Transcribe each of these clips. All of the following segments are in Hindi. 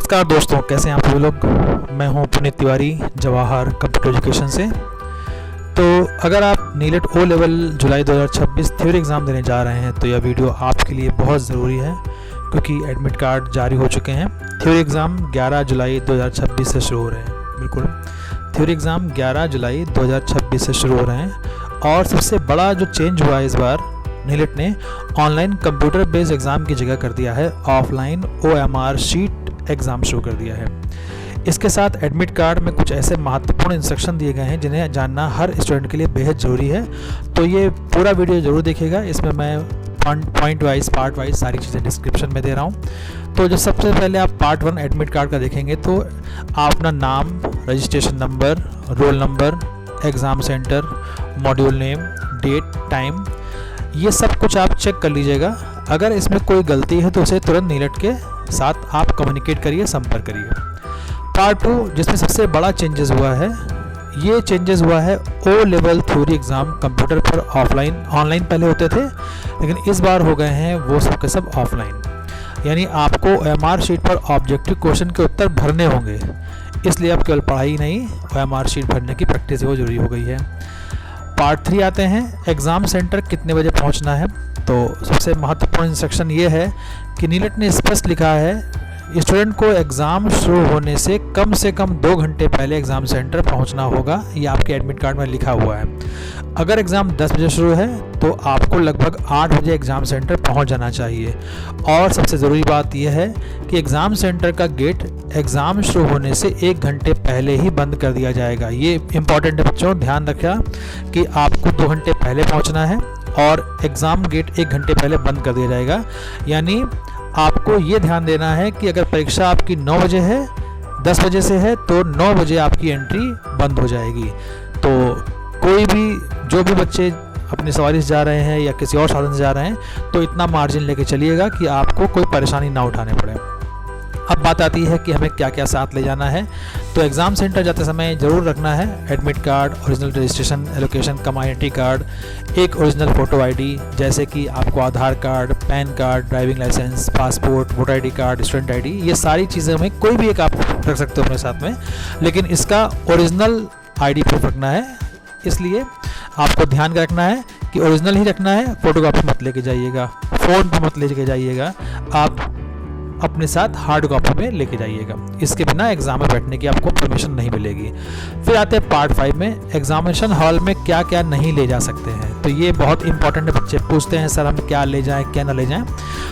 नमस्कार दोस्तों, कैसे हैं आप सभी लोग। मैं हूं पुनीत तिवारी, जवाहर कंप्यूटर एजुकेशन से। तो अगर आप नीलेट ओ लेवल जुलाई 2026 थ्योरी एग्ज़ाम देने जा रहे हैं तो यह वीडियो आपके लिए बहुत ज़रूरी है, क्योंकि एडमिट कार्ड जारी हो चुके हैं। थ्योरी एग्ज़ाम 11 जुलाई 2026 से शुरू हो रहे हैं। बिल्कुल, थ्योरी एग्ज़ाम 11 जुलाई 2026 से शुरू हो रहे हैं। और सबसे बड़ा जो चेंज हुआ है इस बार, नीलेट ने ऑनलाइन कंप्यूटर बेस्ड एग्ज़ाम की जगह कर दिया है ऑफलाइन OMR शीट एग्ज़ाम शुरू कर दिया है। इसके साथ एडमिट कार्ड में कुछ ऐसे महत्वपूर्ण इंस्ट्रक्शन दिए गए हैं जिन्हें जानना हर स्टूडेंट के लिए बेहद ज़रूरी है। तो ये पूरा वीडियो ज़रूर देखिएगा। इसमें मैं पॉइंट वाइज, पार्ट वाइज सारी चीज़ें डिस्क्रिप्शन में दे रहा हूँ। तो जो सबसे पहले आप पार्ट 1 एडमिट कार्ड का देखेंगे तो आप अपना नाम, registration number, roll number, exam centre, module name, date, time, ये सब कुछ आप चेक कर लीजिएगा। अगर इसमें कोई गलती है तो उसे तुरंत नीलेट के साथ आप कम्युनिकेट करिए, संपर्क करिए। पार्ट 2 जिसमें सबसे बड़ा चेंजेस हुआ है, ये चेंजेस हुआ है O level theory exam computer पर ऑनलाइन पहले होते थे, लेकिन इस बार हो गए हैं वो सब के सब ऑफलाइन। यानी आपको OMR शीट पर ऑब्जेक्टिव क्वेश्चन के उत्तर भरने होंगे, इसलिए अब केवल पढ़ाई नहीं, OMR शीट भरने की प्रैक्टिस वो जरूरी हो गई है। पार्ट 3 आते हैं, एग्ज़ाम सेंटर कितने बजे पहुंचना है। तो सबसे महत्वपूर्ण इंस्ट्रक्शन ये है कि नीलेट ने स्पष्ट लिखा है स्टूडेंट को एग्ज़ाम शुरू होने से कम 2 घंटे पहले एग्ज़ाम सेंटर पहुंचना होगा। ये आपके एडमिट कार्ड में लिखा हुआ है। अगर एग्ज़ाम 10 बजे शुरू है तो आपको लगभग 8 बजे एग्ज़ाम सेंटर पहुंच जाना चाहिए। और सबसे ज़रूरी बात यह है कि एग्ज़ाम सेंटर का गेट एग्ज़ाम शुरू होने से 1 घंटे पहले ही बंद कर दिया जाएगा। ये इंपॉर्टेंट है बच्चों, ध्यान रखिए कि आपको 2 घंटे पहले पहुँचना है और एग्ज़ाम गेट 1 घंटे पहले बंद कर दिया जाएगा। यानी आपको ये ध्यान देना है कि अगर परीक्षा आपकी 9 बजे है, 10 बजे से है, तो 9 बजे आपकी एंट्री बंद हो जाएगी। तो कोई भी, जो भी बच्चे अपनी सवारी से जा रहे हैं या किसी और साधन से जा रहे हैं, तो इतना मार्जिन लेके चलिएगा कि आपको कोई परेशानी ना उठाने पड़े। अब बात आती है कि हमें क्या क्या साथ ले जाना है। तो एग्ज़ाम सेंटर जाते समय ज़रूर रखना है admit card, original registration allocation cum identity card, एक ओरिजिनल फ़ोटो ID, जैसे कि आपको Aadhaar card, PAN card, driving licence, passport, voter ID card, student ID, ये सारी चीज़ें में कोई भी एक आप रख सकते हो अपने साथ में, लेकिन इसका ओरिजिनल ID प्रूफ रखना है। इसलिए आपको ध्यान रखना है कि ओरिजिनल ही रखना है, फ़ोटोकॉपी मत लेके जाइएगा, फ़ोन पर मत लेके जाइएगा, आप अपने साथ हार्ड कॉपी में लेके जाइएगा। इसके बिना एग्ज़ाम में बैठने की आपको परमिशन नहीं मिलेगी। फिर आते हैं पार्ट 5 में, एग्जामिनेशन हॉल में क्या क्या नहीं ले जा सकते हैं। तो ये बहुत इंपॉर्टेंट है, बच्चे पूछते हैं सर हम क्या ले जाएं, क्या ना ले जाएं।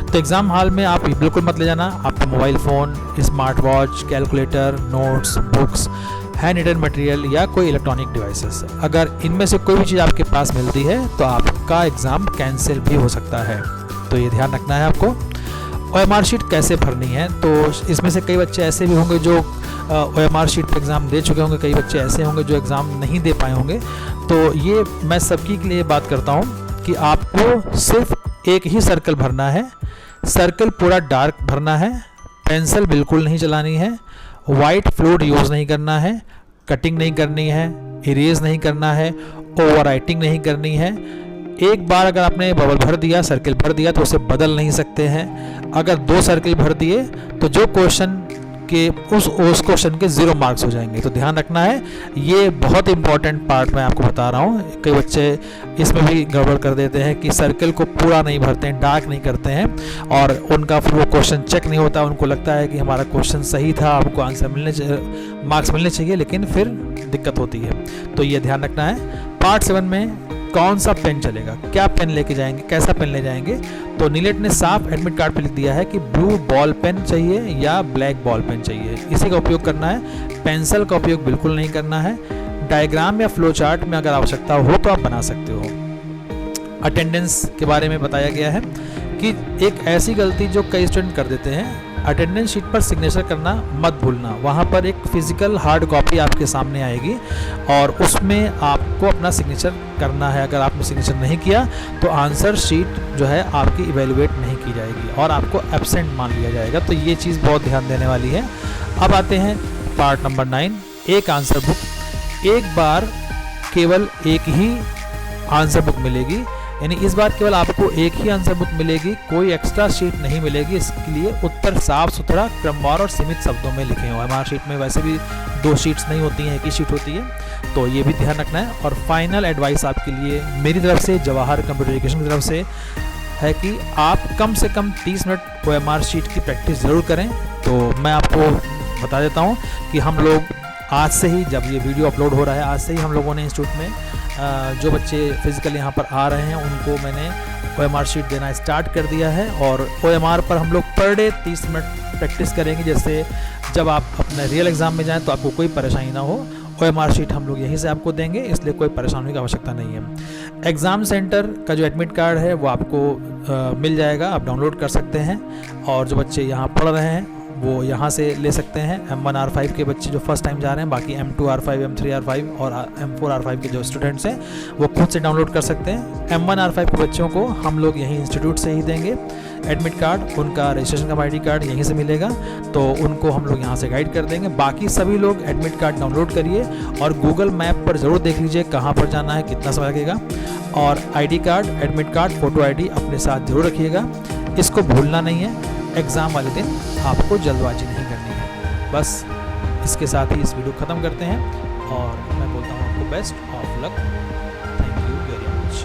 तो एग्ज़ाम हॉल में आप बिल्कुल मत ले जाना आपका mobile phone, smart watch, calculator, notes, books, hand written material या कोई इलेक्ट्रॉनिक डिवाइसेस। अगर इनमें से कोई भी चीज़ आपके पास मिलती है तो आपका एग्ज़ाम कैंसिल भी हो सकता है। तो ये ध्यान रखना है आपको। OMR शीट कैसे भरनी है, तो इसमें से कई बच्चे ऐसे भी होंगे जो OMR शीट पर एग्ज़ाम दे चुके होंगे, कई बच्चे ऐसे होंगे जो एग्ज़ाम नहीं दे पाए होंगे। तो ये मैं सबकी के लिए बात करता हूँ कि आपको सिर्फ एक ही सर्कल भरना है। सर्कल पूरा डार्क भरना है, पेंसिल बिल्कुल नहीं चलानी है, वाइट फ्लूइड यूज़ नहीं करना है, कटिंग नहीं करनी है, इरेज नहीं करना है, ओवर राइटिंग नहीं करनी है। एक बार अगर आपने बबल भर दिया, सर्कल भर दिया, तो उसे बदल नहीं सकते हैं। अगर 2 सर्कल भर दिए तो जो क्वेश्चन के उस क्वेश्चन के 0 मार्क्स हो जाएंगे। तो ध्यान रखना है, ये बहुत इंपॉर्टेंट पार्ट मैं आपको बता रहा हूँ। कई बच्चे इसमें भी गड़बड़ कर देते हैं कि सर्कल को पूरा नहीं भरते हैं, डार्क नहीं करते हैं, और उनका फिर वो क्वेश्चन चेक नहीं होता। उनको लगता है कि हमारा क्वेश्चन सही था, हमको आंसर मार्क्स मिलने चाहिए, लेकिन फिर दिक्कत होती है। तो ये ध्यान रखना है। पार्ट 7 में कौन सा पेन चलेगा, क्या पेन लेके जाएंगे, कैसा पेन ले जाएंगे। तो नीलेट ने साफ एडमिट कार्ड पे लिख दिया है कि ब्लू बॉल पेन चाहिए या ब्लैक बॉल पेन चाहिए, इसी का उपयोग करना है। पेंसिल का उपयोग बिल्कुल नहीं करना है। डायग्राम या फ्लो चार्ट में अगर आवश्यकता हो तो आप बना सकते हो। अटेंडेंस के बारे में बताया गया है कि एक ऐसी गलती जो कई स्टूडेंट कर देते हैं, अटेंडेंस शीट पर सिग्नेचर करना मत भूलना। वहाँ पर एक फिजिकल हार्ड कॉपी आपके सामने आएगी और उसमें आपको अपना सिग्नेचर करना है। अगर आपने सिग्नेचर नहीं किया तो आंसर शीट जो है आपकी इवेलुएट नहीं की जाएगी और आपको एब्सेंट मान लिया जाएगा। तो ये चीज़ बहुत ध्यान देने वाली है। अब आते हैं पार्ट नंबर 9, एक आंसर बुक। एक बार केवल एक ही आंसर बुक मिलेगी, यानी इस बार केवल आपको एक ही आंसर बुक मिलेगी, कोई एक्स्ट्रा शीट नहीं मिलेगी। इसके लिए उत्तर साफ सुथरा, क्रमवार और सीमित शब्दों में लिखे हुए हैं। हमारी शीट में वैसे भी 2 शीट्स नहीं होती हैं, एक ही शीट होती है, तो ये भी ध्यान रखना है। और फाइनल एडवाइस आपके लिए मेरी तरफ से, जवाहर कंप्यूटर एजुकेशन की तरफ से है कि आप कम से कम 30 मिनट OMR शीट की प्रैक्टिस ज़रूर करें। तो मैं आपको बता देता हूँ कि हम लोग आज से ही, जब ये वीडियो अपलोड हो रहा है, आज से ही हम लोगों ने इंस्टीट्यूट में जो बच्चे फिजिकल यहाँ पर आ रहे हैं उनको मैंने OMR शीट देना स्टार्ट कर दिया है। और OMR पर हम लोग पर डे 30 मिनट प्रैक्टिस करेंगे, जैसे जब आप अपने रियल एग्ज़ाम में जाएं तो आपको कोई परेशानी ना हो। OMR शीट हम लोग यहीं से आपको देंगे, इसलिए कोई परेशानी की आवश्यकता नहीं है। एग्ज़ाम सेंटर का जो एडमिट कार्ड है वो आपको मिल जाएगा, आप डाउनलोड कर सकते हैं। और जो बच्चे यहाँ पढ़ रहे हैं वो यहाँ से ले सकते हैं। M1 R5 के बच्चे जो फर्स्ट टाइम जा रहे हैं, बाकी M2 R5, M3 R5 और M4 R5 के जो स्टूडेंट्स हैं वो खुद से डाउनलोड कर सकते हैं। M1 R5 के बच्चों को हम लोग यहीं इंस्टीट्यूट से ही देंगे एडमिट कार्ड, उनका रजिस्ट्रेशन का ID कार्ड यहीं से मिलेगा, तो उनको हम लोग यहाँ से गाइड कर देंगे। बाकी सभी लोग एडमिट कार्ड डाउनलोड करिए और गूगल मैप पर ज़रूर देख लीजिए कहाँ पर जाना है, कितना समय लगेगा। और ID card, admit card, photo ID अपने साथ ज़रूर रखिएगा, इसको भूलना नहीं है। एग्ज़ाम वाले दिन आपको जल्दबाजी नहीं करनी है। बस इसके साथ ही इस वीडियो ख़त्म करते हैं और मैं बोलता हूँ आपको best of luck. Thank you very much.